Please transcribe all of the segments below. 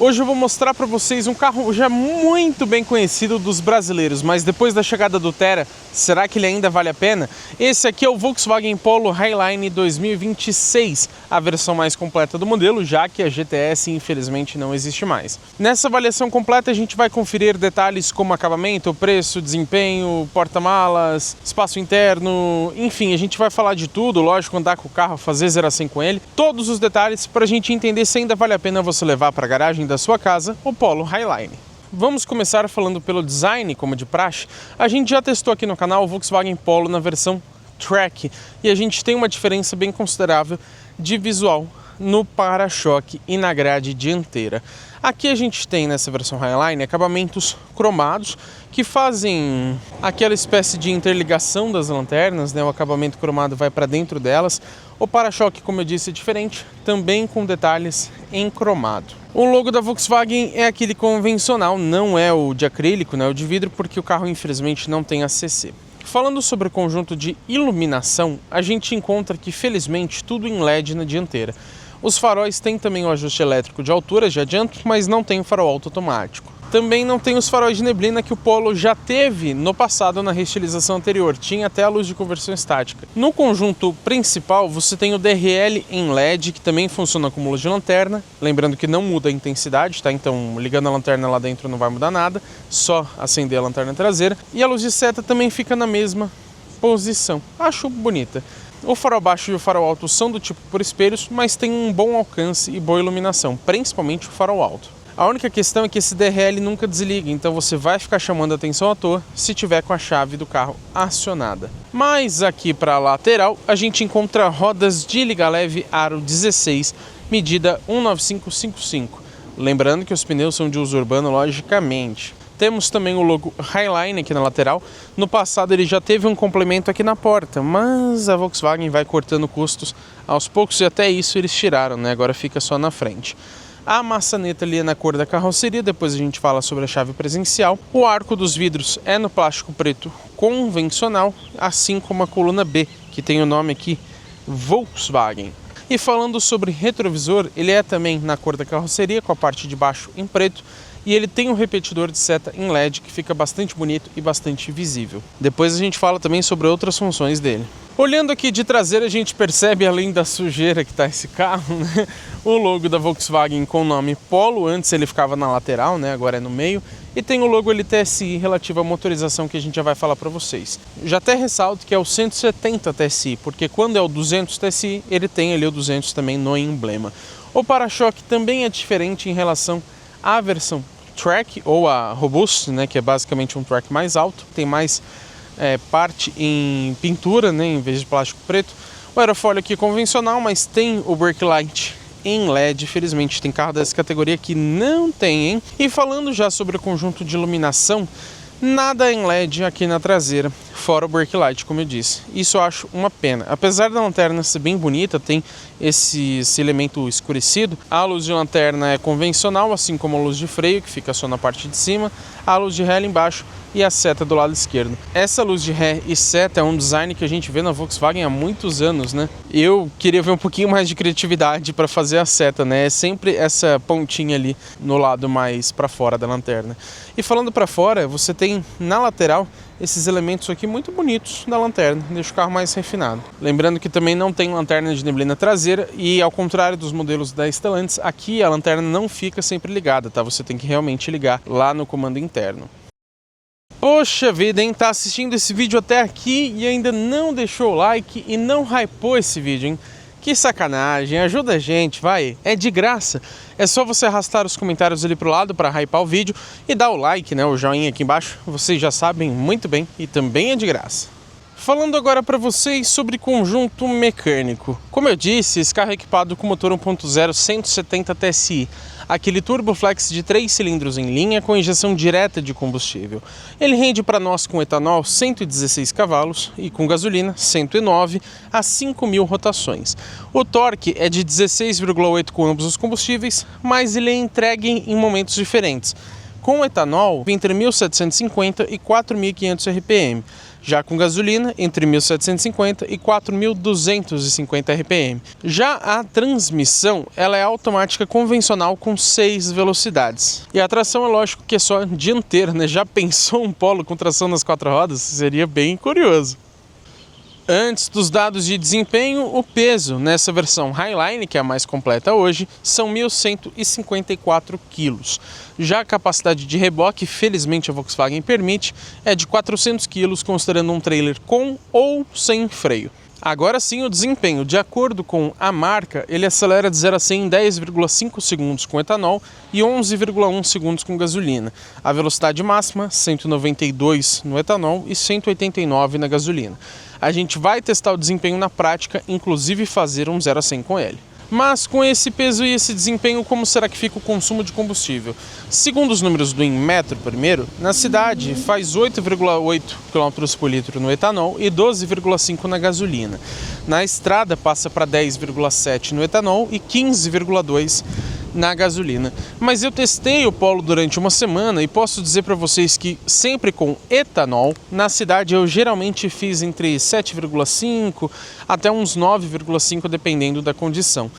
Hoje eu vou mostrar para vocês um carro já muito bem conhecido dos brasileiros, mas depois da chegada do Thera, será que ele ainda vale a pena? Esse aqui é o Volkswagen Polo Highline 2026, a versão mais completa do modelo, já que a GTS infelizmente não existe mais. Nessa avaliação completa a gente vai conferir detalhes como acabamento, preço, desempenho, porta-malas, espaço interno, enfim, a gente vai falar de tudo, lógico, andar com o carro, fazer 0 a 100 com ele, todos os detalhes para a gente entender se ainda vale a pena você levar para a garagem da sua casa o Polo Highline. Vamos começar falando pelo design, como de praxe. A gente já testou aqui no canal o Volkswagen Polo na versão Track e a gente tem uma diferença bem considerável de visual no para-choque e na grade dianteira. Aqui a gente tem nessa versão Highline acabamentos cromados que fazem aquela espécie de interligação das lanternas, né? O acabamento cromado vai para dentro delas. O para-choque, como eu disse, é diferente, também com detalhes em cromado. O logo da Volkswagen é aquele convencional, não é o de acrílico, né? O de vidro, porque o carro infelizmente não tem ACC. Falando sobre o conjunto de iluminação, a gente encontra que felizmente tudo em LED na dianteira. Os faróis têm também o ajuste elétrico de altura, já adianto, mas não tem o farol alto automático. Também não tem os faróis de neblina que o Polo já teve no passado na reestilização anterior, tinha até a luz de conversão estática. No conjunto principal você tem o DRL em LED, que também funciona como luz de lanterna, lembrando que não muda a intensidade, tá? Então ligando a lanterna lá dentro não vai mudar nada, só acender a lanterna traseira. E a luz de seta também fica na mesma posição, acho bonita. O farol baixo e o farol alto são do tipo por espelhos, mas tem um bom alcance e boa iluminação, principalmente o farol alto. A única questão é que esse DRL nunca desliga, então você vai ficar chamando a atenção à toa se tiver com a chave do carro acionada. Mas aqui para a lateral a gente encontra rodas de liga leve aro 16, medida 19555. Lembrando que os pneus são de uso urbano, logicamente. Temos também o logo Highline aqui na lateral. No passado ele já teve um complemento aqui na porta, mas a Volkswagen vai cortando custos aos poucos e até isso eles tiraram, né? Agora fica só na frente. A maçaneta ali é na cor da carroceria, depois a gente fala sobre a chave presencial. O arco dos vidros é no plástico preto convencional, assim como a coluna B, que tem o nome aqui Volkswagen. E falando sobre retrovisor, ele é também na cor da carroceria, com a parte de baixo em preto. E ele tem um repetidor de seta em LED que fica bastante bonito e bastante visível. Depois a gente fala também sobre outras funções dele. Olhando aqui de traseira a gente percebe, além da sujeira que está esse carro, né, o logo da Volkswagen com o nome Polo. Antes ele ficava na lateral, né, agora é no meio. E tem o logo LTSI relativo à motorização que a gente já vai falar para vocês. Já até ressalto que é o 170 TSI, porque quando é o 200 TSI ele tem ali o 200 também no emblema. O para-choque também é diferente em relação à versão Track ou a Robust, né, que é basicamente um track mais alto, tem mais parte em pintura, né, em vez de plástico preto. O aerofólio aqui é convencional, mas tem o brake light em LED, felizmente tem carro dessa categoria que não tem, hein? E falando já sobre o conjunto de iluminação, nada em LED aqui na traseira, fora o brake light, como eu disse. Isso eu acho uma pena. Apesar da lanterna ser bem bonita, tem esse elemento escurecido. A luz de lanterna é convencional, assim como a luz de freio, que fica só na parte de cima, a luz de ré ali embaixo e a seta do lado esquerdo. Essa luz de ré e seta é um design que a gente vê na Volkswagen há muitos anos, né? Eu queria ver um pouquinho mais de criatividade para fazer a seta, né? É sempre essa pontinha ali no lado mais para fora da lanterna. E falando para fora, você tem na lateral esses elementos aqui muito bonitos da lanterna, deixa o carro mais refinado. Lembrando que também não tem lanterna de neblina traseira e, ao contrário dos modelos da Stellantis, aqui a lanterna não fica sempre ligada, tá? Você tem que realmente ligar lá no comando interno. Poxa vida, hein? Tá assistindo esse vídeo até aqui e ainda não deixou o like e não hypou esse vídeo, hein? Que sacanagem, ajuda a gente, vai, é de graça. É só você arrastar os comentários ali pro lado para hypar o vídeo e dar o like, né, o joinha aqui embaixo, vocês já sabem muito bem e também é de graça. Falando agora para vocês sobre conjunto mecânico. Como eu disse, esse carro é equipado com motor 1.0 170 TSI, aquele turboflex de 3 cilindros em linha com injeção direta de combustível. Ele rende para nós com etanol 116 cavalos e com gasolina 109 a 5.000 rotações. O torque é de 16,8 com ambos os combustíveis, mas ele é entregue em momentos diferentes. Com etanol, entre 1.750 e 4.500 RPM. Já com gasolina, entre 1.750 e 4.250 RPM. Já a transmissão, ela é automática convencional com 6 velocidades. E a tração é lógico que é só dianteira, né? Já pensou um Polo com tração nas 4 rodas? Seria bem curioso. Antes dos dados de desempenho, o peso nessa versão Highline, que é a mais completa hoje, são 1.154 kg. Já a capacidade de reboque, felizmente a Volkswagen permite, é de 400 kg, considerando um trailer com ou sem freio. Agora sim, o desempenho. De acordo com a marca, ele acelera de 0 a 100 em 10,5 segundos com etanol e 11,1 segundos com gasolina. A velocidade máxima, 192 no etanol e 189 na gasolina. A gente vai testar o desempenho na prática, inclusive fazer um 0 a 100 com ele. Mas com esse peso e esse desempenho, como será que fica o consumo de combustível? Segundo os números do Inmetro primeiro, na cidade faz 8,8 km por litro no etanol e 12,5 na gasolina. Na estrada passa para 10,7 no etanol e 15,2 na gasolina. Mas eu testei o Polo durante uma semana e posso dizer para vocês que sempre com etanol, na cidade eu geralmente fiz entre 7,5 até uns 9,5 dependendo da condição.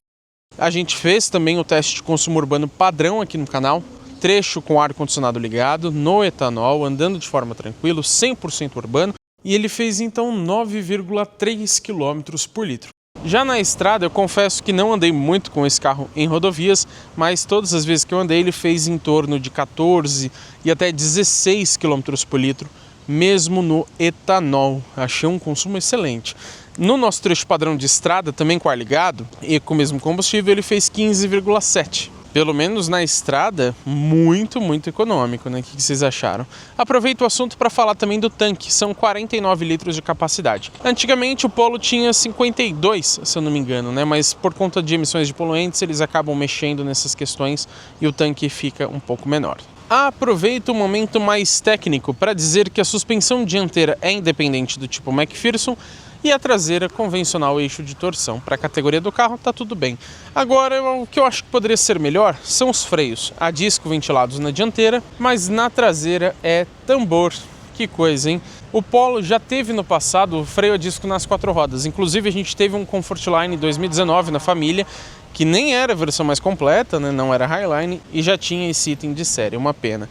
A gente fez também o teste de consumo urbano padrão aqui no canal, trecho com ar-condicionado ligado, no etanol, andando de forma tranquila, 100% urbano, e ele fez então 9,3 km por litro. Já na estrada, eu confesso que não andei muito com esse carro em rodovias, mas todas as vezes que eu andei ele fez em torno de 14 e até 16 km por litro, mesmo no etanol. Achei um consumo excelente. No nosso trecho padrão de estrada, também com ar ligado e com o mesmo combustível, ele fez 15,7. Pelo menos na estrada, muito econômico, né? O que vocês acharam? Aproveito o assunto para falar também do tanque, são 49 litros de capacidade. Antigamente o Polo tinha 52, se eu não me engano, né? Mas por conta de emissões de poluentes, eles acabam mexendo nessas questões e o tanque fica um pouco menor. Aproveito o momento mais técnico para dizer que a suspensão dianteira é independente do tipo McPherson, e a traseira convencional eixo de torção. Para a categoria do carro tá tudo bem. Agora, o que eu acho que poderia ser melhor são os freios. A disco ventilados na dianteira, mas na traseira é tambor. Que coisa, hein? O Polo já teve no passado o freio a disco nas 4 rodas. Inclusive a gente teve um Comfortline 2019 na família, que nem era a versão mais completa, né? Não era Highline, e já tinha esse item de série, uma pena.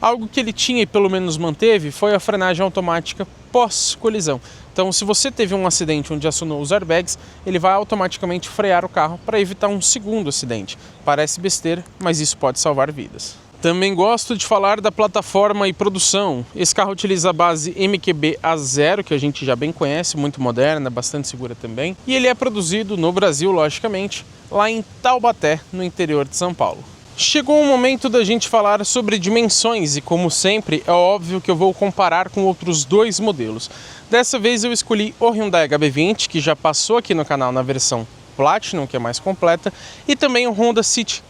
Algo que ele tinha e pelo menos manteve foi a frenagem automática pós-colisão. Então, se você teve um acidente onde acionou os airbags, ele vai automaticamente frear o carro para evitar um segundo acidente. Parece besteira, mas isso pode salvar vidas. Também gosto de falar da plataforma e produção. Esse carro utiliza a base MQB A0, que a gente já bem conhece, muito moderna, bastante segura também. E ele é produzido no Brasil, logicamente, lá em Taubaté, no interior de São Paulo. Chegou o momento da gente falar sobre dimensões e, como sempre, é óbvio que eu vou comparar com outros 2 modelos. Dessa vez eu escolhi o Hyundai HB20, que já passou aqui no canal na versão Platinum, que é mais completa, e também o Honda City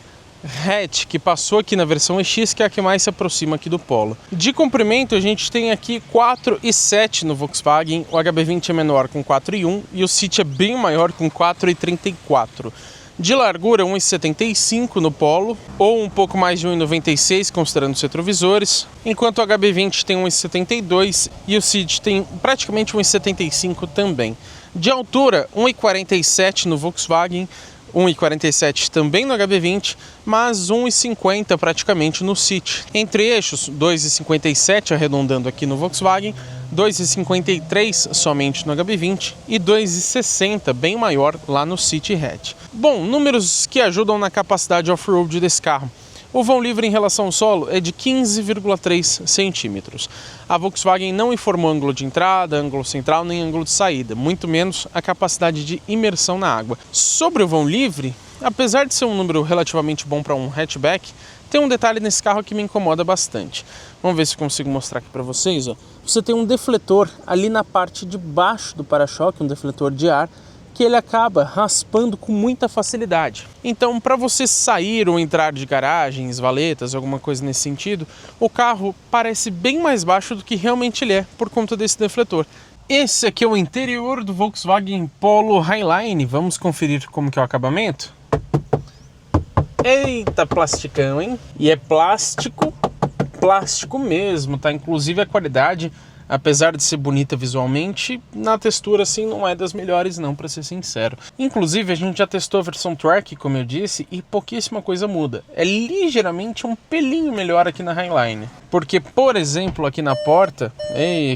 Hatch, que passou aqui na versão EX, que é a que mais se aproxima aqui do Polo. De comprimento, a gente tem aqui 4,7 no Volkswagen, o HB20 é menor com 4,1 e o City é bem maior com 4,34. De largura, 1,75 no Polo, ou um pouco mais de 1,96 considerando os retrovisores, enquanto o HB20 tem 1,72 e o City tem praticamente 1,75 também. De altura, 1,47 no Volkswagen, 1,47 também no HB20, mas 1,50 praticamente no City. Entre eixos, 2,57 arredondando aqui no Volkswagen, 2,53 somente no HB20 e 2,60 bem maior lá no City Hatch. Bom, números que ajudam na capacidade off-road desse carro. O vão livre em relação ao solo é de 15,3 centímetros. A Volkswagen não informou ângulo de entrada, ângulo central nem ângulo de saída, muito menos a capacidade de imersão na água. Sobre o vão livre, apesar de ser um número relativamente bom para um hatchback, tem um detalhe nesse carro que me incomoda bastante. Vamos ver se consigo mostrar aqui para vocês. Ó. Você tem um defletor ali na parte de baixo do para-choque, um defletor de ar, que ele acaba raspando com muita facilidade. Então, para você sair ou entrar de garagens, valetas, alguma coisa nesse sentido, o carro parece bem mais baixo do que realmente ele é, por conta desse defletor. Esse aqui é o interior do Volkswagen Polo Highline. Vamos conferir como que é o acabamento? Eita, plasticão, hein? E é plástico mesmo, tá? Inclusive a qualidade Apesar de ser bonita visualmente, na textura assim não é das melhores não, para ser sincero. Inclusive a gente já testou a versão Track, como eu disse, e pouquíssima coisa muda. É ligeiramente um pelinho melhor aqui na Highline. Porque, por exemplo, aqui na porta,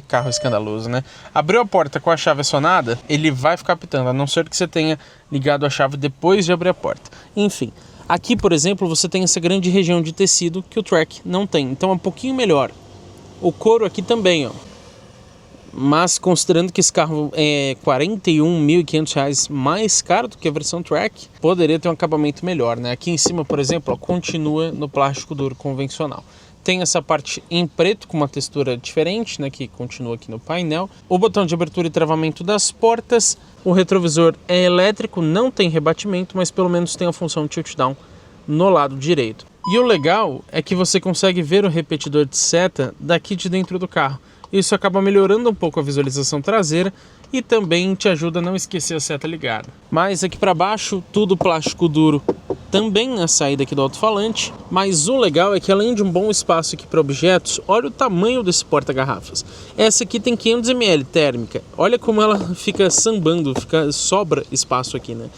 carro escandaloso, né? Abriu a porta com a chave acionada, ele vai ficar pitando, a não ser que você tenha ligado a chave depois de abrir a porta. Enfim, aqui, por exemplo, você tem essa grande região de tecido que o Track não tem, então é um pouquinho melhor. O couro aqui também, ó. Mas considerando que esse carro é R$41.500 mais caro do que a versão Track, poderia ter um acabamento melhor, né? Aqui em cima, por exemplo, ó, continua no plástico duro convencional. Tem essa parte em preto com uma textura diferente, né, que continua aqui no painel. O botão de abertura e travamento das portas. O retrovisor é elétrico, não tem rebatimento, mas pelo menos tem a função tilt down no lado direito. E o legal é que você consegue ver o repetidor de seta daqui de dentro do carro. Isso acaba melhorando um pouco a visualização traseira e também te ajuda a não esquecer a seta ligada. Mas aqui para baixo, tudo plástico duro, também na saída aqui do alto-falante. Mas o legal é que além de um bom espaço aqui para objetos, olha o tamanho desse porta-garrafas. Essa aqui tem 500 ml térmica. Olha como ela fica sambando, sobra espaço aqui, né?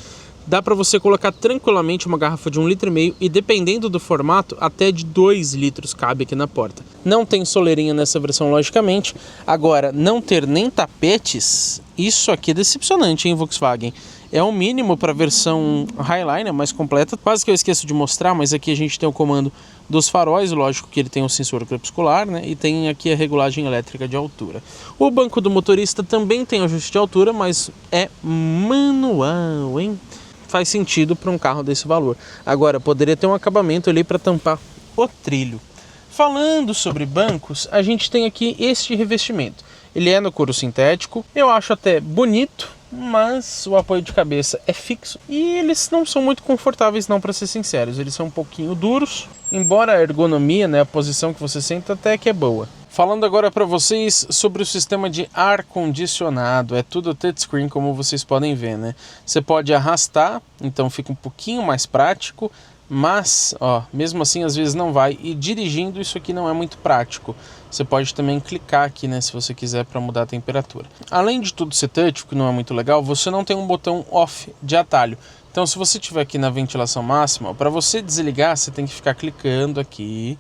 Dá para você colocar tranquilamente uma garrafa de 1,5 litro e dependendo do formato, até de 2 litros cabe aqui na porta. Não tem soleirinha nessa versão, logicamente. Agora, não ter nem tapetes, isso aqui é decepcionante, hein, Volkswagen? É o mínimo para a versão Highline, mais completa. Quase que eu esqueço de mostrar, mas aqui a gente tem o comando dos faróis, lógico que ele tem um sensor crepuscular, né? E tem aqui a regulagem elétrica de altura. O banco do motorista também tem ajuste de altura, mas é manual, hein? Faz sentido para um carro desse valor. Agora, poderia ter um acabamento ali para tampar o trilho. Falando sobre bancos, a gente tem aqui este revestimento. Ele é no couro sintético, eu acho até bonito, mas o apoio de cabeça é fixo e eles não são muito confortáveis não, para ser sinceros. Eles são um pouquinho duros, embora a ergonomia, né, a posição que você senta até que é boa. Falando agora para vocês sobre o sistema de ar-condicionado, é tudo touchscreen como vocês podem ver, né? Você pode arrastar, então fica um pouquinho mais prático, mas, ó, mesmo assim às vezes não vai, e dirigindo isso aqui não é muito prático. Você pode também clicar aqui, né, se você quiser para mudar a temperatura. Além de tudo ser touch, que não é muito legal, você não tem um botão off de atalho. Então se você estiver aqui na ventilação máxima, para você desligar, você tem que ficar clicando aqui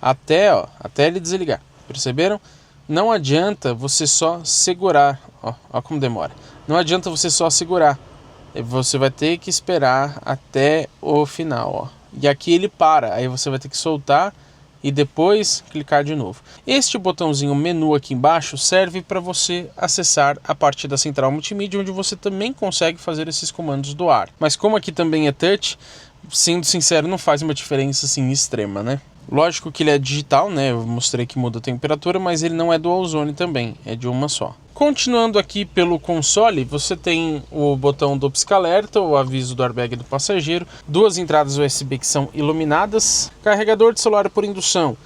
até ele desligar. Perceberam? Não adianta você só segurar, ó como demora. Não adianta você só segurar. Você vai ter que esperar até o final, ó. E aqui ele para, aí você vai ter que soltar e depois clicar de novo. Este botãozinho menu aqui embaixo serve para você acessar a parte da central multimídia, onde você também consegue fazer esses comandos do ar. Mas como aqui também é touch, sendo sincero, não faz uma diferença assim extrema, né? Lógico que ele é digital, né? Eu mostrei que muda a temperatura, mas ele não é dual zone também, é de uma só. Continuando aqui pelo console, você tem o botão do pisca-alerta, o aviso do airbag do passageiro, duas entradas USB que são iluminadas, carregador de celular por indução.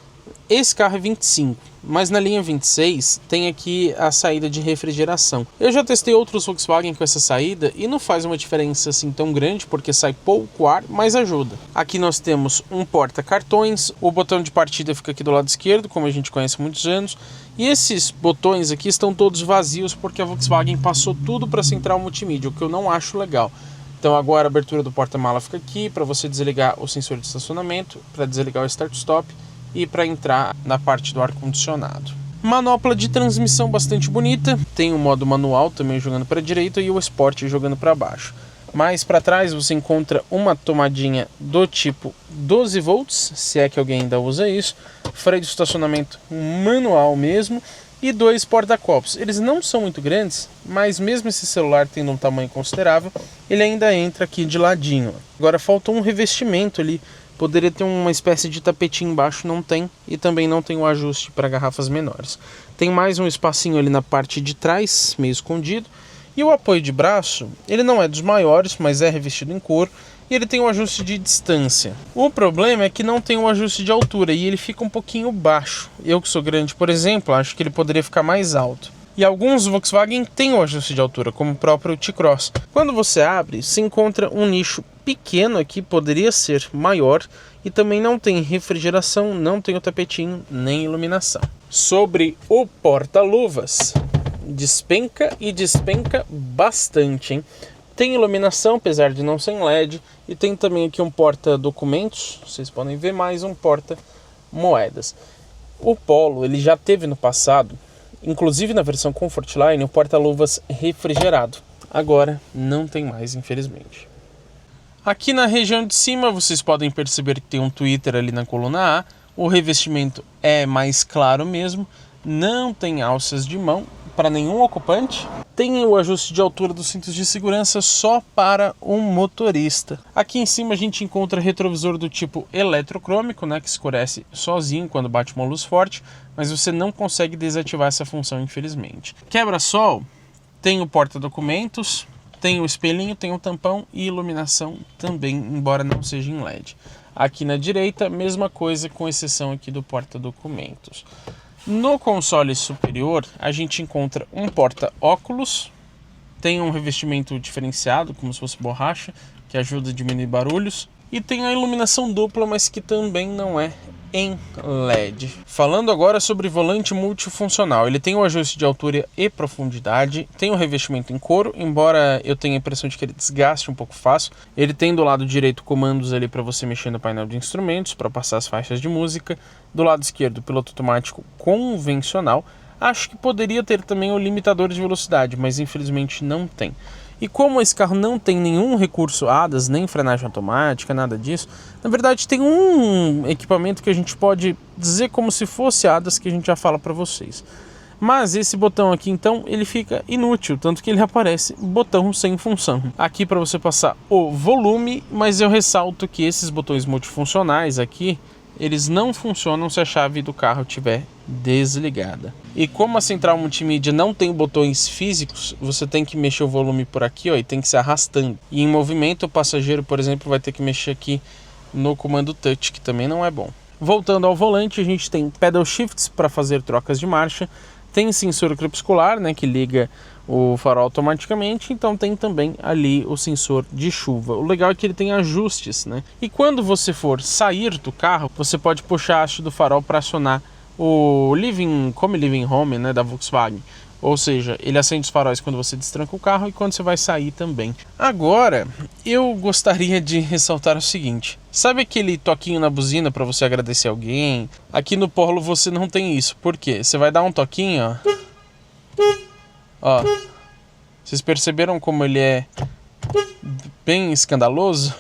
Esse carro é 25, mas na linha 26 tem aqui a saída de refrigeração. Eu já testei outros Volkswagen com essa saída e não faz uma diferença assim tão grande, porque sai pouco ar, mas ajuda. Aqui nós temos um porta-cartões, o botão de partida fica aqui do lado esquerdo, como a gente conhece há muitos anos, e esses botões aqui estão todos vazios porque a Volkswagen passou tudo para a central multimídia, o que eu não acho legal. Então agora a abertura do porta-mala fica aqui para você desligar o sensor de estacionamento, para desligar o start-stop, e para entrar na parte do ar-condicionado. Manopla de transmissão bastante bonita, tem o modo manual também jogando para a direita e o Sport jogando para baixo. Mais para trás você encontra uma tomadinha do tipo 12 volts, se é que alguém ainda usa isso, freio de estacionamento manual mesmo e dois porta-copos. Eles não são muito grandes, mas mesmo esse celular tendo um tamanho considerável, ele ainda entra aqui de ladinho. Agora falta um revestimento ali. Poderia ter uma espécie de tapetinho embaixo, não tem. E também não tem o ajuste para garrafas menores. Tem mais um espacinho ali na parte de trás, meio escondido. E o apoio de braço, ele não é dos maiores, mas é revestido em couro. E ele tem um ajuste de distância. O problema é que não tem um ajuste de altura e ele fica um pouquinho baixo. Eu que sou grande, por exemplo, acho que ele poderia ficar mais alto. E alguns Volkswagen têm o ajuste de altura, como o próprio T-Cross. Quando você abre, se encontra um nicho pequeno aqui, poderia ser maior, e também não tem refrigeração, não tem o tapetinho, nem iluminação. Sobre o porta-luvas, despenca e despenca bastante, hein? Tem iluminação, apesar de não ser em LED, e tem também aqui um porta-documentos, vocês podem ver, mais um porta-moedas. O Polo, ele já teve no passado, inclusive na versão Comfortline, o porta-luvas refrigerado. Agora não tem mais, infelizmente. Aqui na região de cima vocês podem perceber que tem um tweeter ali na coluna A. O revestimento é mais claro mesmo, não tem alças de mão para nenhum ocupante. Tem o ajuste de altura dos cintos de segurança só para um motorista. Aqui em cima a gente encontra retrovisor do tipo eletrocrômico, né, que escurece sozinho quando bate uma luz forte, mas você não consegue desativar essa função, infelizmente. Quebra-sol, tem o porta-documentos, tem o espelhinho, tem o tampão e iluminação também, embora não seja em LED. Aqui na direita, mesma coisa, com exceção aqui do porta-documentos. No console superior, a gente encontra um porta-óculos, tem um revestimento diferenciado, como se fosse borracha, que ajuda a diminuir barulhos, e tem a iluminação dupla, mas que também não é em LED. Falando agora sobre volante multifuncional, ele tem o ajuste de altura e profundidade, tem o revestimento em couro, embora eu tenha a impressão de que ele desgaste um pouco fácil. Ele tem do lado direito comandos ali para você mexer no painel de instrumentos, para passar as faixas de música. Do lado esquerdo, piloto automático convencional. Acho que poderia ter também o limitador de velocidade, mas infelizmente não tem. E como esse carro não tem nenhum recurso ADAS, nem frenagem automática, nada disso, na verdade tem um equipamento que a gente pode dizer como se fosse ADAS, que a gente já fala para vocês. Mas esse botão aqui então, ele fica inútil, tanto que ele aparece botão sem função. Aqui para você passar o volume, mas eu ressalto que esses botões multifuncionais aqui, eles não funcionam se a chave do carro estiver desligada. E como a central multimídia não tem botões físicos, você tem que mexer o volume por aqui, ó, e tem que se arrastando. E em movimento, o passageiro, por exemplo, vai ter que mexer aqui no comando touch, que também não é bom. Voltando ao volante, a gente tem pedal shifts para fazer trocas de marcha, tem sensor crepuscular, né, que liga o farol automaticamente, então tem também ali o sensor de chuva. O legal é que ele tem ajustes, né? E quando você for sair do carro, você pode puxar a haste do farol para acionar o Living Home, né, da Volkswagen. Ou seja, ele acende os faróis quando você destranca o carro e quando você vai sair também. Agora, eu gostaria de ressaltar o seguinte. Sabe aquele toquinho na buzina para você agradecer alguém? Aqui no Polo você não tem isso. Por quê? Você vai dar um toquinho, ó. Vocês perceberam como ele é bem escandaloso?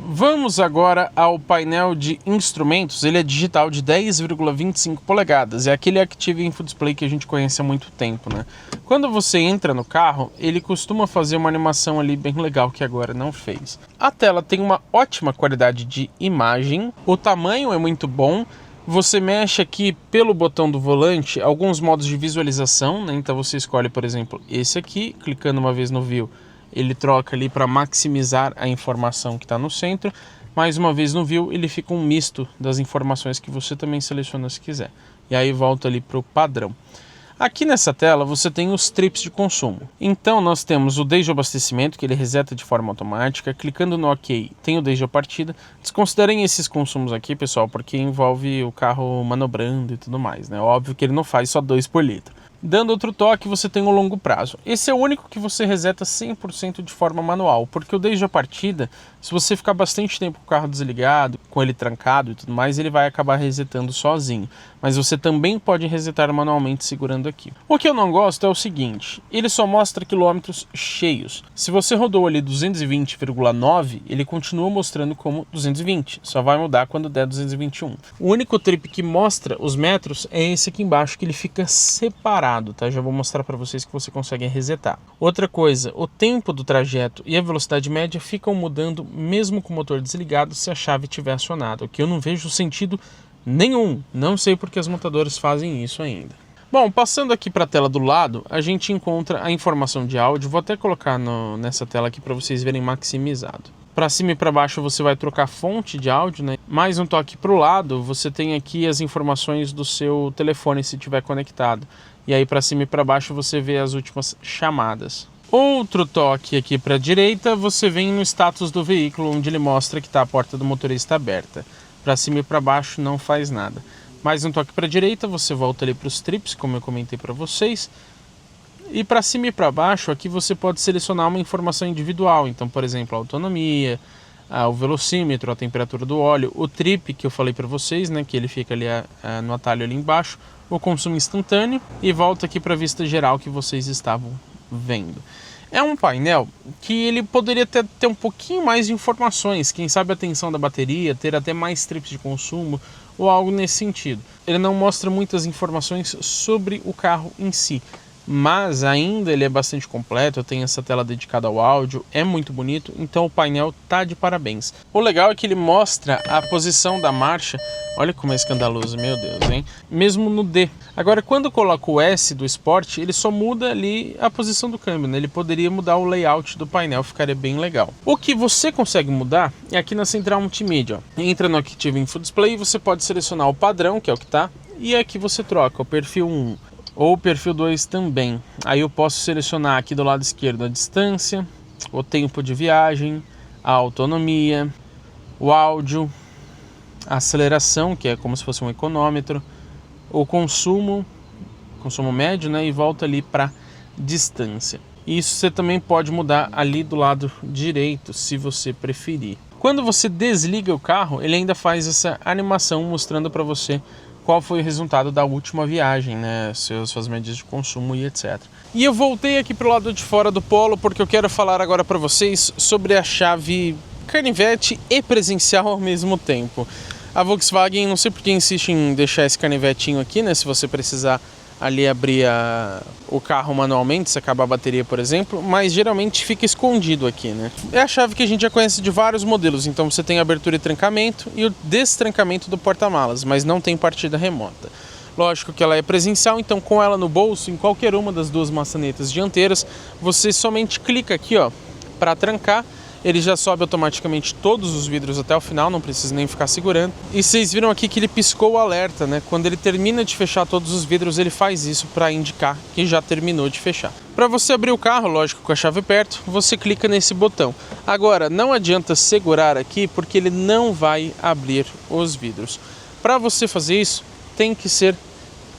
Vamos agora ao painel de instrumentos. Ele é digital de 10,25 polegadas. É aquele Active Info Display que a gente conhece há muito tempo, né? Quando você entra no carro, ele costuma fazer uma animação ali bem legal que agora não fez. A tela tem uma ótima qualidade de imagem. O tamanho é muito bom. Você mexe aqui pelo botão do volante alguns modos de visualização, né? Então você escolhe, por exemplo, esse aqui, clicando uma vez no View, ele troca ali para maximizar a informação que está no centro. Mais uma vez no View, ele fica um misto das informações que você também seleciona se quiser. E aí volta ali para o padrão. Aqui nessa tela você tem os trips de consumo. Então nós temos o desde o abastecimento, que ele reseta de forma automática. Clicando no OK, tem o desde a partida. Desconsiderem esses consumos aqui, pessoal, porque envolve o carro manobrando e tudo mais, né? Óbvio que ele não faz só 2 por litro. Dando outro toque, você tem o longo prazo. Esse é o único que você reseta 100% de forma manual, porque o desde a partida, se você ficar bastante tempo com o carro desligado, com ele trancado e tudo mais, ele vai acabar resetando sozinho. Mas você também pode resetar manualmente segurando aqui. O que eu não gosto é o seguinte, ele só mostra quilômetros cheios. Se você rodou ali 220,9, ele continua mostrando como 220, só vai mudar quando der 221. O único trip que mostra os metros é esse aqui embaixo, que ele fica separado, tá? Já vou mostrar para vocês que você consegue resetar. Outra coisa, o tempo do trajeto e a velocidade média ficam mudando mesmo com o motor desligado se a chave estiver acionada, o que eu não vejo sentido nenhum. Não sei porque as montadoras fazem isso ainda. Bom, passando aqui para a tela do lado, a gente encontra a informação de áudio. Vou até colocar nessa tela aqui para vocês verem maximizado. Para cima e para baixo você vai trocar fonte de áudio, né? Mais um toque para o lado, você tem aqui as informações do seu telefone se estiver conectado. E aí para cima e para baixo você vê as últimas chamadas. Outro toque aqui para a direita, você vem no status do veículo, onde ele mostra que está a porta do motorista aberta. Para cima e para baixo não faz nada. Mais um toque para a direita, você volta ali para os trips, como eu comentei para vocês. E para cima e para baixo, aqui você pode selecionar uma informação individual. Então, por exemplo, a autonomia, o velocímetro, a temperatura do óleo, o trip que eu falei para vocês, né, que ele fica ali no atalho ali embaixo, o consumo instantâneo, e volta aqui para a vista geral que vocês estavam vendo. É um painel que ele poderia ter um pouquinho mais de informações, quem sabe a tensão da bateria, ter até mais trips de consumo ou algo nesse sentido. Ele não mostra muitas informações sobre o carro em si, mas ainda ele é bastante completo, tem essa tela dedicada ao áudio, é muito bonito, então o painel tá de parabéns. O legal é que ele mostra a posição da marcha, olha como é escandaloso, meu Deus, hein? Mesmo no D. Agora, quando eu coloco o S do Sport, ele só muda ali a posição do câmbio, né? Ele poderia mudar o layout do painel, ficaria bem legal. O que você consegue mudar é aqui na central multimídia, ó. Entra no Active Info Display, você pode selecionar o padrão, que é o que tá, e aqui você troca o perfil 1 ou o perfil 2 também. Aí eu posso selecionar aqui do lado esquerdo a distância, o tempo de viagem, a autonomia, o áudio, a aceleração, que é como se fosse um econômetro, o consumo médio, né, e volta ali para distância. Isso você também pode mudar ali do lado direito, se você preferir. Quando você desliga o carro, ele ainda faz essa animação mostrando para você qual foi o resultado da última viagem, né, suas médias de consumo e etc. E eu voltei aqui para o lado de fora do Polo porque eu quero falar agora para vocês sobre a chave canivete e presencial ao mesmo tempo. A Volkswagen, não sei porque insiste em deixar esse canivetinho aqui, né, se você precisar ali abrir o carro manualmente, se acabar a bateria, por exemplo, mas geralmente fica escondido aqui, né? É a chave que a gente já conhece de vários modelos, então você tem abertura e trancamento e o destrancamento do porta-malas, mas não tem partida remota. Lógico que ela é presencial, então com ela no bolso, em qualquer uma das duas maçanetas dianteiras, você somente clica aqui, ó, para trancar. Ele já sobe automaticamente todos os vidros até o final, não precisa nem ficar segurando. E vocês viram aqui que ele piscou o alerta, né? Quando ele termina de fechar todos os vidros, ele faz isso para indicar que já terminou de fechar. Para você abrir o carro, lógico, com a chave perto, você clica nesse botão. Agora, não adianta segurar aqui, porque ele não vai abrir os vidros. Para você fazer isso, tem que ser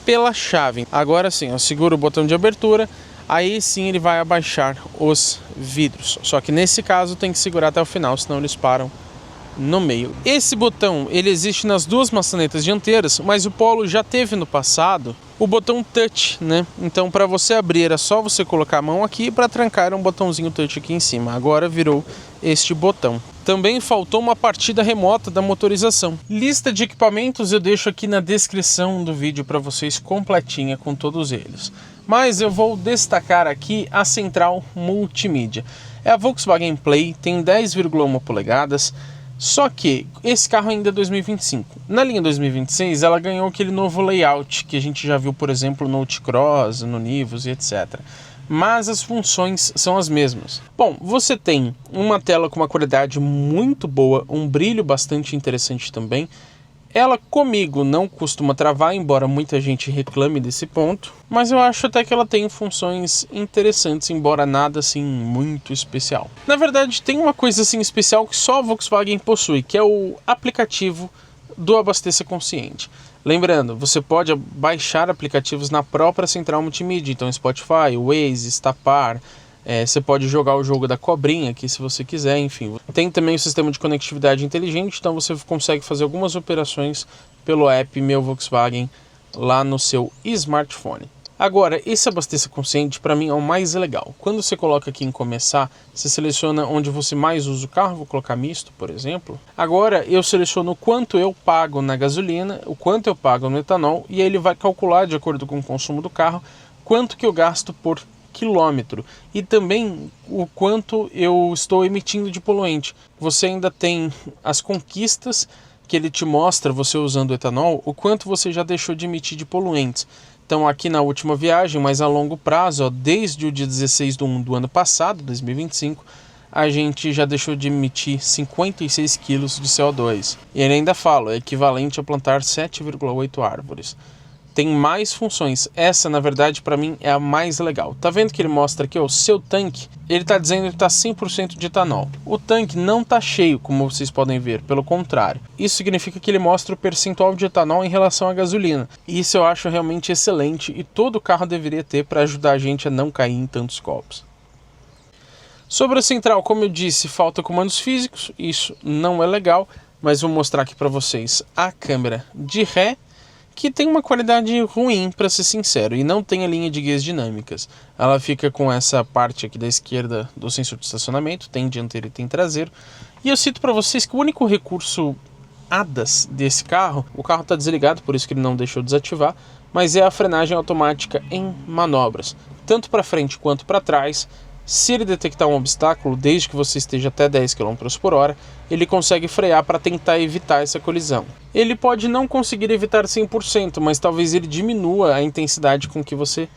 pela chave. Agora sim, eu seguro o botão de abertura, aí sim ele vai abaixar os vidros. Só que nesse caso tem que segurar até o final, senão eles param no meio. Esse botão, ele existe nas duas maçanetas dianteiras, mas o Polo já teve no passado o botão touch, né? Então para você abrir era só você colocar a mão aqui, para trancar era um botãozinho touch aqui em cima. Agora virou este botão. Também faltou uma partida remota da motorização. Lista de equipamentos eu deixo aqui na descrição do vídeo para vocês completinha com todos eles. Mas eu vou destacar aqui a central multimídia. É a Volkswagen Play, tem 10,1 polegadas, só que esse carro ainda é 2025. Na linha 2026 ela ganhou aquele novo layout que a gente já viu, por exemplo, no T-Cross, no Nivus e etc. Mas as funções são as mesmas. Bom, você tem uma tela com uma qualidade muito boa, um brilho bastante interessante também. Ela comigo não costuma travar, embora muita gente reclame desse ponto, mas eu acho até que ela tem funções interessantes, embora nada assim muito especial. Na verdade, tem uma coisa assim especial que só a Volkswagen possui, que é o aplicativo do Abasteça Consciente. Lembrando, você pode baixar aplicativos na própria central multimídia, então Spotify, Waze, Stapar. Você pode jogar o jogo da cobrinha aqui se você quiser, enfim. Tem também o sistema de conectividade inteligente, então você consegue fazer algumas operações pelo app Meu Volkswagen lá no seu smartphone. Agora, esse Abasteça Consciente para mim é o mais legal. Quando você coloca aqui em começar, você seleciona onde você mais usa o carro, vou colocar misto, por exemplo. Agora eu seleciono o quanto eu pago na gasolina, o quanto eu pago no etanol, e aí ele vai calcular, de acordo com o consumo do carro, quanto que eu gasto por quilômetro e também o quanto eu estou emitindo de poluente. Você ainda tem as conquistas que ele te mostra, você usando o etanol, o quanto você já deixou de emitir de poluentes. Então aqui na última viagem, mas a longo prazo, ó, desde o dia 16/1 do ano passado, 2025, a gente já deixou de emitir 56 quilos de CO2. E ele ainda fala, é equivalente a plantar 7,8 árvores. tem mais funções. Essa, na verdade, para mim é a mais legal. Tá vendo que ele mostra aqui, ó, o seu tanque? Ele tá dizendo que tá 100% de etanol. O tanque não tá cheio, como vocês podem ver, pelo contrário. Isso significa que ele mostra o percentual de etanol em relação à gasolina. Isso eu acho realmente excelente e todo carro deveria ter para ajudar a gente a não cair em tantos golpes. Sobre a central, como eu disse, falta comandos físicos, isso não é legal, mas vou mostrar aqui para vocês a câmera de ré, que tem uma qualidade ruim, para ser sincero, e não tem a linha de guias dinâmicas. Ela fica com essa parte aqui da esquerda do sensor de estacionamento, tem dianteiro e tem traseiro. E eu cito para vocês que o único recurso ADAS desse carro, o carro está desligado, por isso que ele não deixou desativar, mas é a frenagem automática em manobras, tanto para frente quanto para trás. Se ele detectar um obstáculo, desde que você esteja até 10 km por hora, ele consegue frear para tentar evitar essa colisão. Ele pode não conseguir evitar 100%, mas talvez ele diminua a intensidade com que você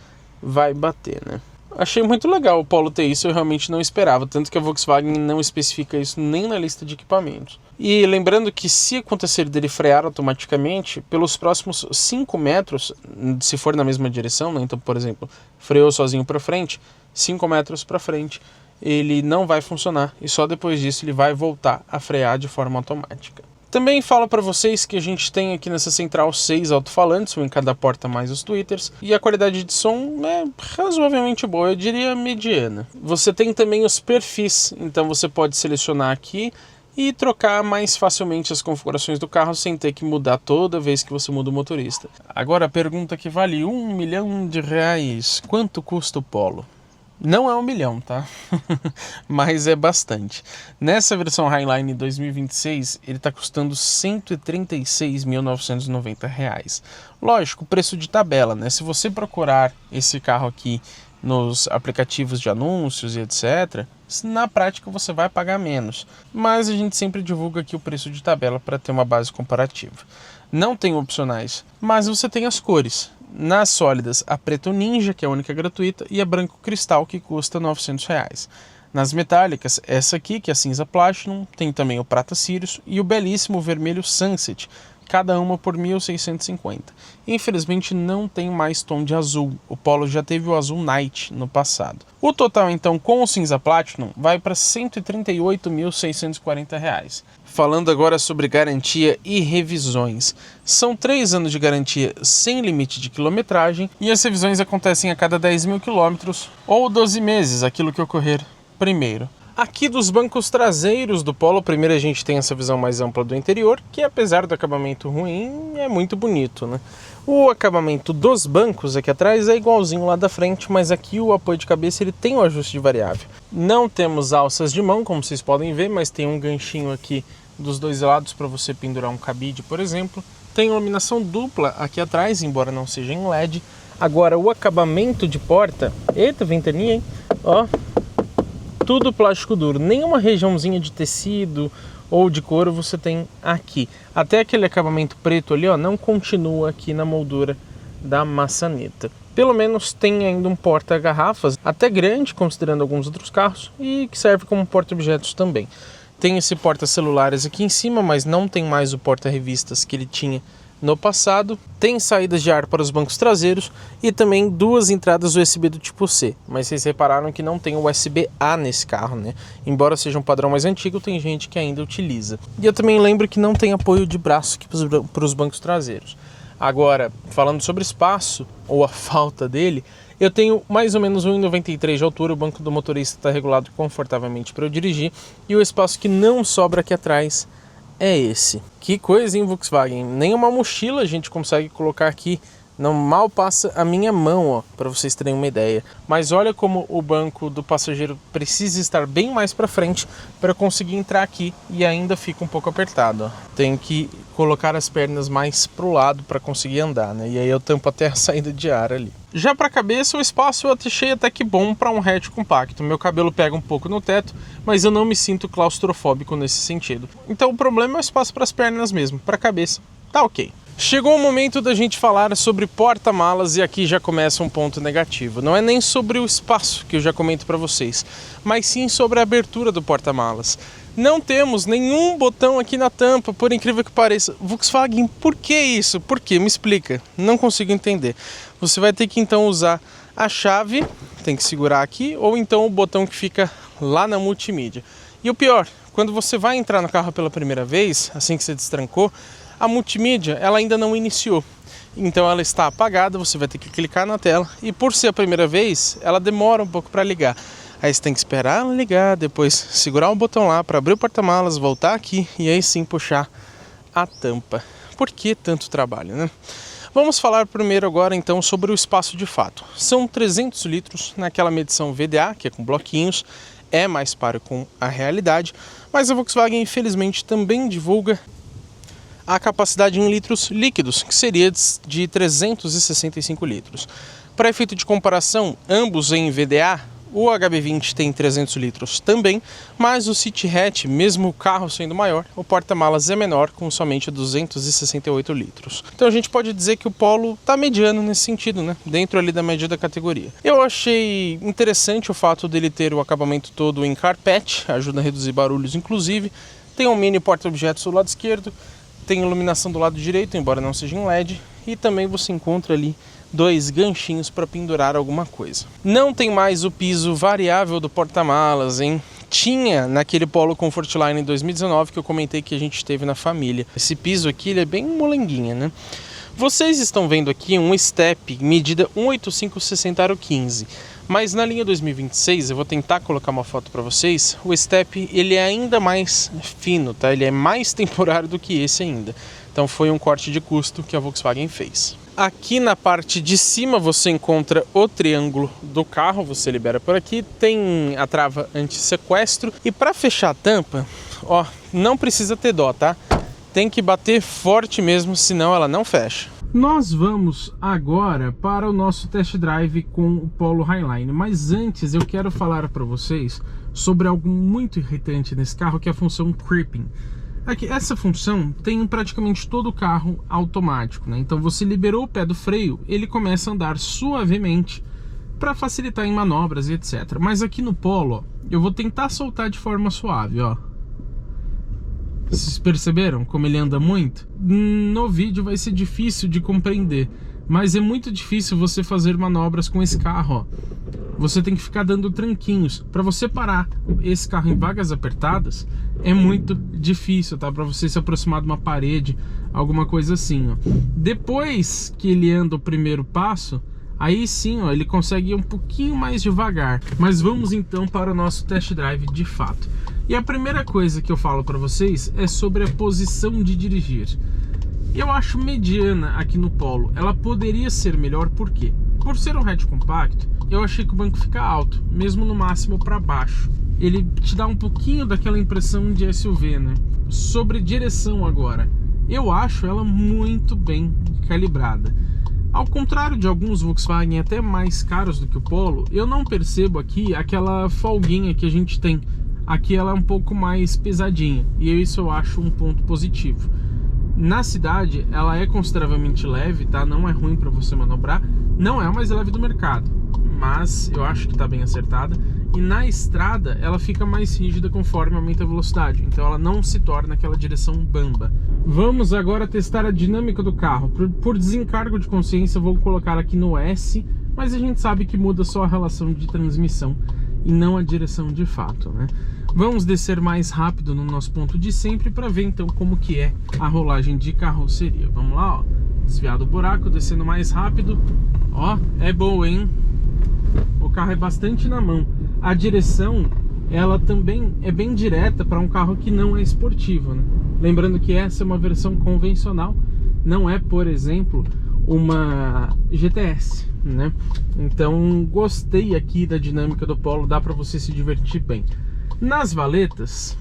vai bater, né? Achei muito legal o Polo ter isso, eu realmente não esperava, tanto que a Volkswagen não especifica isso nem na lista de equipamentos. E lembrando que se acontecer dele frear automaticamente, pelos próximos 5 metros, se for na mesma direção, né? Então, por exemplo, freou sozinho para frente, 5 metros para frente, ele não vai funcionar e só depois disso ele vai voltar a frear de forma automática. Também falo para vocês que a gente tem aqui nessa central 6 alto-falantes, um em cada porta mais os tweeters, e a qualidade de som é razoavelmente boa, eu diria mediana. Você tem também os perfis, então você pode selecionar aqui e trocar mais facilmente as configurações do carro sem ter que mudar toda vez que você muda o motorista. Agora a pergunta que vale R$1 milhão, quanto custa o Polo? Não é 1 milhão, tá? Mas é bastante. Nessa versão Highline 2026, ele está custando R$ 136.990. Lógico, preço de tabela, né? Se você procurar esse carro aqui nos aplicativos de anúncios e etc., na prática você vai pagar menos. Mas a gente sempre divulga aqui o preço de tabela para ter uma base comparativa. Não tem opcionais, mas você tem as cores. Nas sólidas, a preto ninja, que é a única gratuita, e a branco cristal, que custa R$ 900. Nas metálicas, essa aqui, que é a cinza platinum, tem também o prata Sirius e o belíssimo vermelho sunset, cada uma por R$ 1.650. Infelizmente não tem mais tom de azul, o Polo já teve o azul night no passado. O total então com o cinza platinum vai para R$ 138.640. Falando agora sobre garantia e revisões. São 3 anos de garantia sem limite de quilometragem e as revisões acontecem a cada 10.000 quilômetros ou 12 meses, aquilo que ocorrer primeiro. Aqui dos bancos traseiros do Polo, primeiro a gente tem essa visão mais ampla do interior, que apesar do acabamento ruim, é muito bonito, né? O acabamento dos bancos aqui atrás é igualzinho lá da frente, mas aqui o apoio de cabeça ele tem o ajuste de variável. Não temos alças de mão, como vocês podem ver, mas tem um ganchinho aqui dos dois lados para você pendurar um cabide, por exemplo. Tem iluminação dupla aqui atrás, embora não seja em LED. Agora o acabamento de porta, eita ventania, hein? Ó, tudo plástico duro, nenhuma regiãozinha de tecido ou de couro você tem aqui. Até aquele acabamento preto ali, ó, não continua aqui na moldura da maçaneta. Pelo menos tem ainda um porta-garrafas, até grande, considerando alguns outros carros, e que serve como porta-objetos também. Tem esse porta-celulares aqui em cima, mas não tem mais o porta-revistas que ele tinha no passado. Tem saídas de ar para os bancos traseiros e também 2 entradas USB do tipo C. Mas vocês repararam que não tem USB-A nesse carro, né? Embora seja um padrão mais antigo, tem gente que ainda utiliza. E eu também lembro que não tem apoio de braço aqui para os bancos traseiros. Agora, falando sobre espaço, ou a falta dele, eu tenho mais ou menos 1,93 de altura, o banco do motorista está regulado confortavelmente para eu dirigir, e o espaço que não sobra aqui atrás é esse. Que coisa, hein, Volkswagen? Nem uma mochila a gente consegue colocar aqui. Não mal passa a minha mão, ó, para vocês terem uma ideia. Mas olha como o banco do passageiro precisa estar bem mais para frente para conseguir entrar aqui e ainda fica um pouco apertado, ó. Tenho que colocar as pernas mais pro lado para conseguir andar, né? E aí eu tampo até a saída de ar ali. Já para a cabeça, o espaço eu achei até que bom para um hatch compacto. Meu cabelo pega um pouco no teto, mas eu não me sinto claustrofóbico nesse sentido. Então o problema é o espaço para as pernas mesmo, para a cabeça tá ok. Chegou o momento da gente falar sobre porta-malas e aqui já começa um ponto negativo. Não é nem sobre o espaço que eu já comento para vocês, mas sim sobre a abertura do porta-malas. Não temos nenhum botão aqui na tampa, por incrível que pareça. Volkswagen, por que isso? Por quê? Me explica. Não consigo entender. Você vai ter que então usar a chave, tem que segurar aqui, ou então o botão que fica lá na multimídia. E o pior, quando você vai entrar no carro pela primeira vez, assim que você destrancou, a multimídia ela ainda não iniciou, então ela está apagada, você vai ter que clicar na tela e por ser a primeira vez, ela demora um pouco para ligar. Aí você tem que esperar ela ligar, depois segurar o botão lá para abrir o porta-malas, voltar aqui e aí sim puxar a tampa. Por que tanto trabalho, né? Vamos falar primeiro agora então sobre o espaço de fato. São 300 litros naquela medição VDA, que é com bloquinhos, é mais páreo com a realidade, mas a Volkswagen infelizmente também divulga a capacidade em litros líquidos, que seria de 365 litros. Para efeito de comparação, ambos em VDA, o HB20 tem 300 litros também, mas o City Hatch, mesmo o carro sendo maior, o porta-malas é menor, com somente 268 litros. Então a gente pode dizer que o Polo está mediano nesse sentido, né? Dentro ali da média da categoria. Eu achei interessante o fato dele ter o acabamento todo em carpete, ajuda a reduzir barulhos inclusive. Tem um mini porta-objetos do lado esquerdo, tem iluminação do lado direito, embora não seja em LED, e também você encontra ali 2 ganchinhos para pendurar alguma coisa. Não tem mais o piso variável do porta-malas, hein? Tinha naquele Polo Comfortline em 2019 que eu comentei que a gente teve na família. Esse piso aqui ele é bem molenguinha, né? Vocês estão vendo aqui um step medida 185/60 aro 15. Mas na linha 2026, eu vou tentar colocar uma foto para vocês, o step ele é ainda mais fino, tá? Ele é mais temporário do que esse ainda. Então foi um corte de custo que a Volkswagen fez. Aqui na parte de cima você encontra o triângulo do carro, você libera por aqui, tem a trava anti-sequestro e para fechar a tampa, ó, não precisa ter dó, tá? Tem que bater forte mesmo, senão ela não fecha. Nós vamos agora para o nosso test drive com o Polo Highline, mas antes eu quero falar para vocês sobre algo muito irritante nesse carro, que é a função Creeping. Aqui, essa função tem em praticamente todo o carro automático, né? Então você liberou o pé do freio, ele começa a andar suavemente para facilitar em manobras e etc. Mas aqui no Polo, ó, eu vou tentar soltar de forma suave, ó. Vocês perceberam como ele anda muito? No vídeo vai ser difícil de compreender, mas é muito difícil você fazer manobras com esse carro, ó. Você tem que ficar dando tranquinhos. Para você parar esse carro em vagas apertadas, é muito difícil, tá? Para você se aproximar de uma parede, alguma coisa assim, ó. Depois que ele anda o primeiro passo, aí sim, ó, ele consegue ir um pouquinho mais devagar. Mas vamos então para o nosso test drive de fato. E a primeira coisa que eu falo para vocês é sobre a posição de dirigir. Eu acho mediana aqui no Polo. Ela poderia ser melhor, por quê? Por ser um hatch compacto, eu achei que o banco fica alto, mesmo no máximo para baixo. Ele te dá um pouquinho daquela impressão de SUV, né? Sobre direção agora, eu acho ela muito bem calibrada. Ao contrário de alguns Volkswagen até mais caros do que o Polo, eu não percebo aqui aquela folguinha que a gente tem. Aqui ela é um pouco mais pesadinha, e isso eu acho um ponto positivo. Na cidade, ela é consideravelmente leve, tá? Não é ruim para você manobrar. Não é a mais leve do mercado, mas eu acho que está bem acertada. E na estrada, ela fica mais rígida conforme aumenta a velocidade. Então ela não se torna aquela direção bamba. Vamos agora testar a dinâmica do carro. Por desencargo de consciência, eu vou colocar aqui no S, mas a gente sabe que muda só a relação de transmissão e não a direção de fato, né? Vamos descer mais rápido no nosso ponto de sempre para ver então como que é a rolagem de carroceria. Vamos lá, ó. Desviar do buraco, descendo mais rápido. Ó, é boa, hein? O carro é bastante na mão. A direção, ela também é bem direta para um carro que não é esportivo, né? Lembrando que essa é uma versão convencional, não é, por exemplo, uma GTS, né? Então gostei aqui da dinâmica do Polo, dá para você se divertir bem. Nas valetas,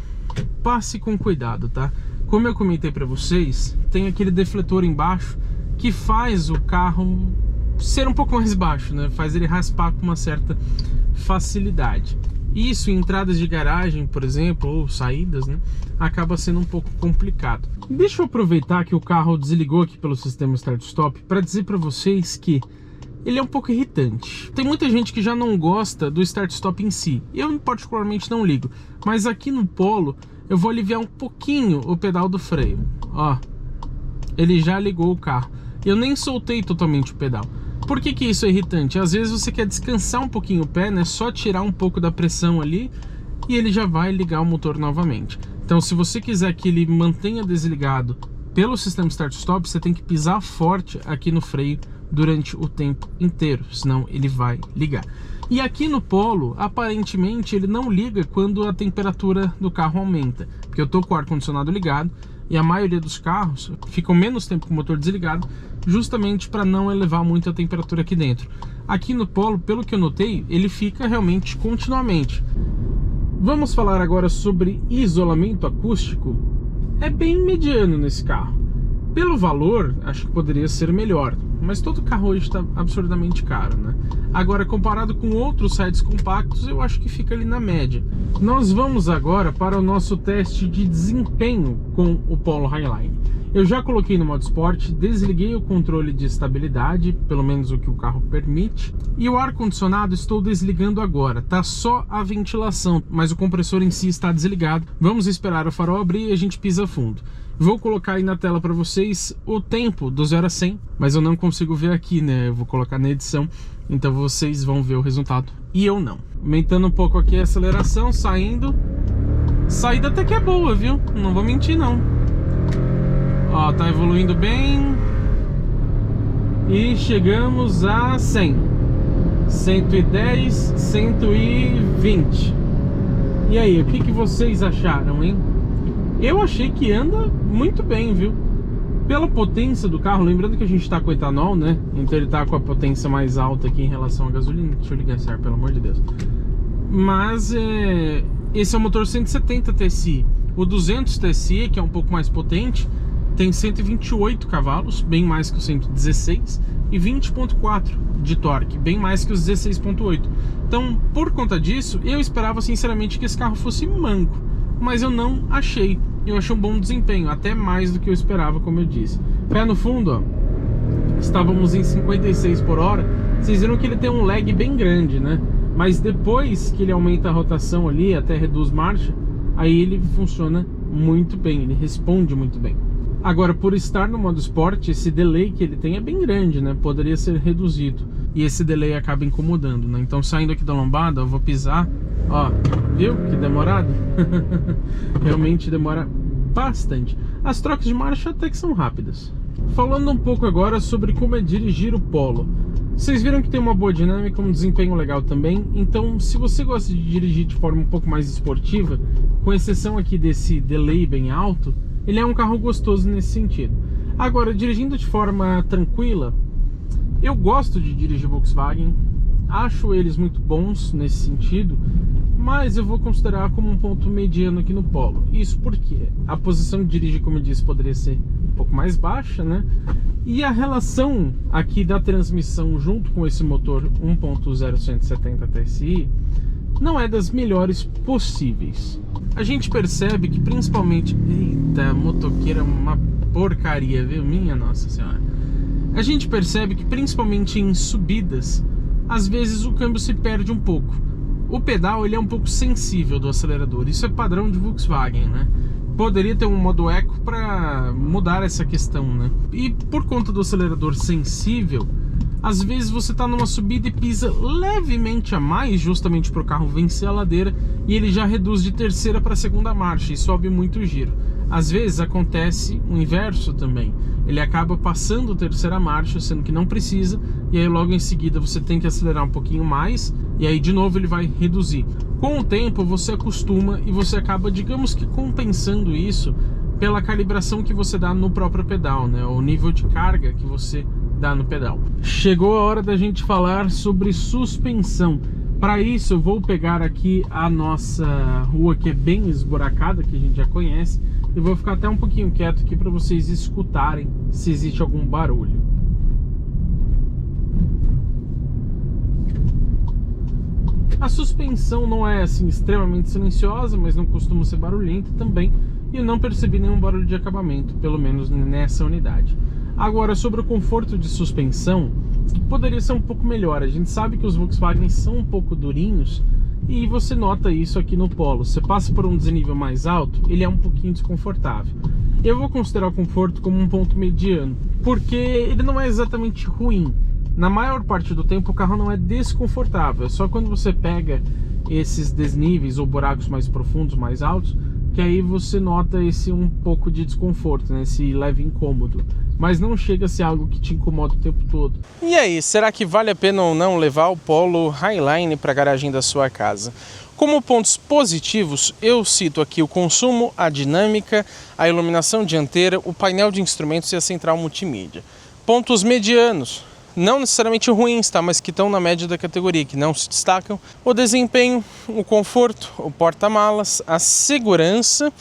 passe com cuidado, tá? Como eu comentei para vocês, tem aquele defletor embaixo que faz o carro ser um pouco mais baixo, né? Faz ele raspar com uma certa facilidade. Isso em entradas de garagem, por exemplo, ou saídas, né, acaba sendo um pouco complicado. Deixa eu aproveitar que o carro desligou aqui pelo sistema Start-Stop para dizer para vocês que ele é um pouco irritante. Tem muita gente que já não gosta do Start-Stop em si. Eu particularmente não ligo, mas aqui no Polo eu vou aliviar um pouquinho o pedal do freio. Ó, ele já ligou o carro. Eu nem soltei totalmente o pedal. Por que isso é irritante? Às vezes você quer descansar um pouquinho o pé, né? Só tirar um pouco da pressão ali e ele já vai ligar o motor novamente. Então, se você quiser que ele mantenha desligado pelo sistema Start-Stop, você tem que pisar forte aqui no freio durante o tempo inteiro, senão ele vai ligar. E aqui no Polo, aparentemente, ele não liga quando a temperatura do carro aumenta, porque eu tô com o ar-condicionado ligado e a maioria dos carros ficam menos tempo com o motor desligado, justamente para não elevar muito a temperatura aqui dentro. Aqui no Polo, pelo que eu notei, ele fica realmente continuamente. Vamos falar agora sobre isolamento acústico. É bem mediano nesse carro. Pelo valor, acho que poderia ser melhor, mas todo carro hoje está absurdamente caro, né? Agora, comparado com outros sites compactos, eu acho que fica ali na média. Nós vamos agora para o nosso teste de desempenho com o Polo Highline. Eu já coloquei no modo Sport, desliguei o controle de estabilidade, pelo menos o que o carro permite, e o ar-condicionado estou desligando agora, tá só a ventilação, mas o compressor em si está desligado. Vamos esperar o farol abrir e a gente pisa fundo. Vou colocar aí na tela para vocês o tempo do 0 a 100, mas eu não consigo ver aqui, né? Eu vou colocar na edição, então vocês vão ver o resultado e eu não. Aumentando um pouco aqui a aceleração, saindo. Saída até que é boa, viu? Não vou mentir, não. Ó, tá evoluindo bem. E chegamos a 100. 110, 120. E aí, o que vocês acharam, hein? Eu achei que anda muito bem, viu? Pela potência do carro, lembrando que a gente tá com etanol, né? Então ele tá com a potência mais alta aqui em relação à gasolina. Deixa eu ligar esse ar, pelo amor de Deus. Mas esse é o motor 170 TSI. O 200 TSI, que é um pouco mais potente, tem 128 cavalos, bem mais que o 116, e 20.4 de torque, bem mais que os 16.8. Então, por conta disso, eu esperava sinceramente que esse carro fosse manco, mas eu não achei. Eu achei um bom desempenho, até mais do que eu esperava, como eu disse. Pé no fundo, ó, estávamos em 56 por hora. Vocês viram que ele tem um lag bem grande, né? Mas depois que ele aumenta a rotação ali, até reduz marcha, aí ele funciona muito bem, ele responde muito bem. Agora, por estar no modo Sport, esse delay que ele tem é bem grande, né? Poderia ser reduzido. E esse delay acaba incomodando, né? Então, saindo aqui da lombada, eu vou pisar. Ó, viu? Que demorado? Realmente demora bastante. As trocas de marcha até que são rápidas. Falando um pouco agora sobre como é dirigir o Polo. Vocês viram que tem uma boa dinâmica, um desempenho legal também. Então, se você gosta de dirigir de forma um pouco mais esportiva, com exceção aqui desse delay bem alto, ele é um carro gostoso nesse sentido. Agora, dirigindo de forma tranquila, eu gosto de dirigir Volkswagen, acho eles muito bons nesse sentido, mas eu vou considerar como um ponto mediano aqui no Polo. Isso porque a posição de dirigir, como eu disse, poderia ser um pouco mais baixa, né? E a relação aqui da transmissão junto com esse motor 1.0 170 TSI não é das melhores possíveis. A gente percebe que principalmente... Eita, motoqueira é uma porcaria, viu? Minha Nossa Senhora. A gente percebe que principalmente em subidas, às vezes o câmbio se perde um pouco. O pedal, ele é um pouco sensível do acelerador. Isso é padrão de Volkswagen, né? Poderia ter um modo eco para mudar essa questão, né? E por conta do acelerador sensível, às vezes você está numa subida e pisa levemente a mais, justamente para o carro vencer a ladeira, e ele já reduz de terceira para segunda marcha e sobe muito o giro. Às vezes acontece o inverso também. Ele acaba passando a terceira marcha, sendo que não precisa, e aí logo em seguida você tem que acelerar um pouquinho mais, e aí de novo ele vai reduzir. Com o tempo você acostuma e você acaba, digamos que, compensando isso pela calibração que você dá no próprio pedal, né? O nível de carga que você dá no pedal. Chegou a hora da gente falar sobre suspensão. Para isso eu vou pegar aqui a nossa rua, que é bem esburacada, que a gente já conhece, e vou ficar até um pouquinho quieto aqui para vocês escutarem se existe algum barulho. A suspensão não é assim extremamente silenciosa, mas não costuma ser barulhenta também, e eu não percebi nenhum barulho de acabamento, pelo menos nessa unidade. Agora, sobre o conforto de suspensão, poderia ser um pouco melhor. A gente sabe que os Volkswagen são um pouco durinhos, e você nota isso aqui no Polo. Você passa por um desnível mais alto, ele é um pouquinho desconfortável. Eu vou considerar o conforto como um ponto mediano, porque ele não é exatamente ruim. Na maior parte do tempo o carro não é desconfortável, é só quando você pega esses desníveis ou buracos mais profundos, mais altos, que aí você nota esse um pouco de desconforto, né? Esse leve incômodo. Mas não chega a ser algo que te incomoda o tempo todo. E aí, será que vale a pena ou não levar o Polo Highline para a garagem da sua casa? Como pontos positivos, eu cito aqui o consumo, a dinâmica, a iluminação dianteira, o painel de instrumentos e a central multimídia. Pontos medianos, não necessariamente ruins, tá? Mas que estão na média da categoria, que não se destacam: o desempenho, o conforto, o porta-malas, a segurança,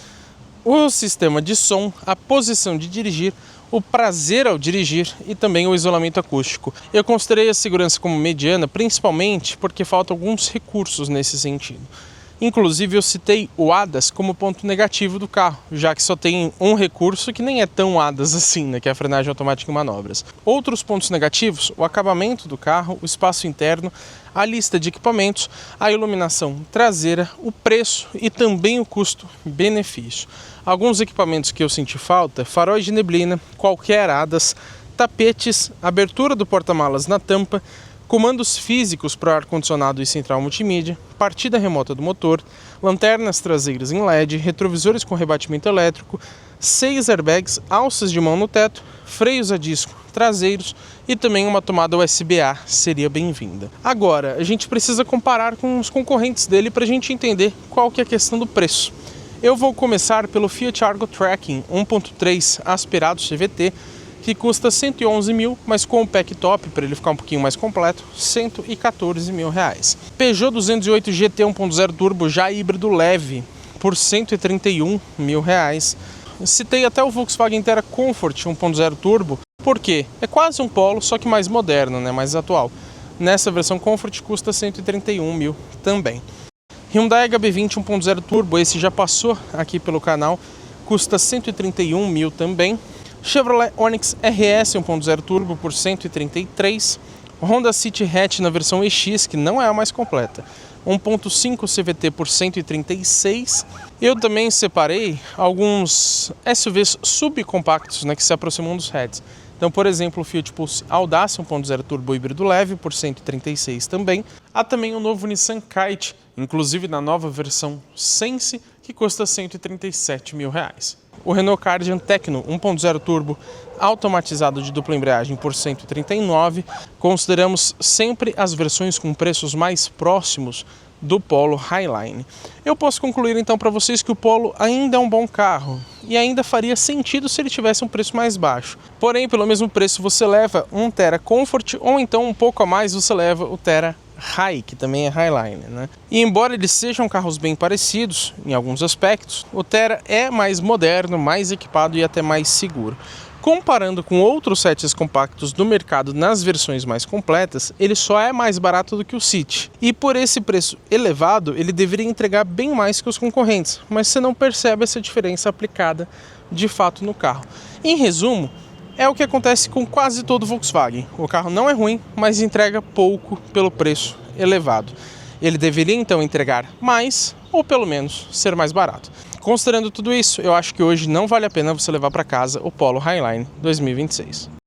o sistema de som, a posição de dirigir, o prazer ao dirigir e também o isolamento acústico. Eu considerei a segurança como mediana, principalmente porque faltam alguns recursos nesse sentido. Inclusive eu citei o ADAS como ponto negativo do carro, já que só tem um recurso que nem é tão ADAS assim, né, que é a frenagem automática em manobras. Outros pontos negativos: o acabamento do carro, o espaço interno, a lista de equipamentos, a iluminação traseira, o preço e também o custo-benefício. Alguns equipamentos que eu senti falta: faróis de neblina, qualquer ADAS, tapetes, abertura do porta-malas na tampa, comandos físicos para ar-condicionado e central multimídia, partida remota do motor, lanternas traseiras em LED, retrovisores com rebatimento elétrico, 6 airbags, alças de mão no teto, freios a disco traseiros e também uma tomada USB-A seria bem-vinda. Agora, a gente precisa comparar com os concorrentes dele para a gente entender qual que é a questão do preço. Eu vou começar pelo Fiat Argo Tracking 1.3 aspirado CVT, que custa 111 mil, mas com o pack top, para ele ficar um pouquinho mais completo, 114 mil reais. Peugeot 208 GT 1.0 Turbo já híbrido leve, por 131 mil reais. Citei até o Volkswagen Terra Comfort 1.0 Turbo, porque é quase um Polo, só que mais moderno, né, mais atual. Nessa versão Comfort custa 131 mil também. Hyundai HB20 1.0 Turbo, esse já passou aqui pelo canal, custa 131 mil também. Chevrolet Onix RS 1.0 Turbo por 133, Honda City Hatch na versão EX, que não é a mais completa, 1.5 CVT por 136. Eu também separei alguns SUVs subcompactos, né, que se aproximam dos hatches. Então, por exemplo, o Fiat Pulse Audacia 1.0 Turbo híbrido leve por 136 também. Há também o novo Nissan Kite, inclusive na nova versão Sense, que custa 137 mil reais. O Renault Kardian Tecno 1.0 Turbo automatizado de dupla embreagem por 139. Consideramos sempre as versões com preços mais próximos do Polo Highline. Eu posso concluir então para vocês que o Polo ainda é um bom carro e ainda faria sentido se ele tivesse um preço mais baixo. Porém, pelo mesmo preço você leva um Terra Comfort, ou então um pouco a mais você leva o Terra High, que também é Highline, né? E embora eles sejam carros bem parecidos em alguns aspectos, o Terra é mais moderno, mais equipado e até mais seguro. Comparando com outros hatches compactos do mercado nas versões mais completas, ele só é mais barato do que o City. E por esse preço elevado, ele deveria entregar bem mais que os concorrentes, mas você não percebe essa diferença aplicada de fato no carro. Em resumo, é o que acontece com quase todo Volkswagen. O carro não é ruim, mas entrega pouco pelo preço elevado. Ele deveria então entregar mais, ou pelo menos ser mais barato. Considerando tudo isso, eu acho que hoje não vale a pena você levar para casa o Polo Highline 2026.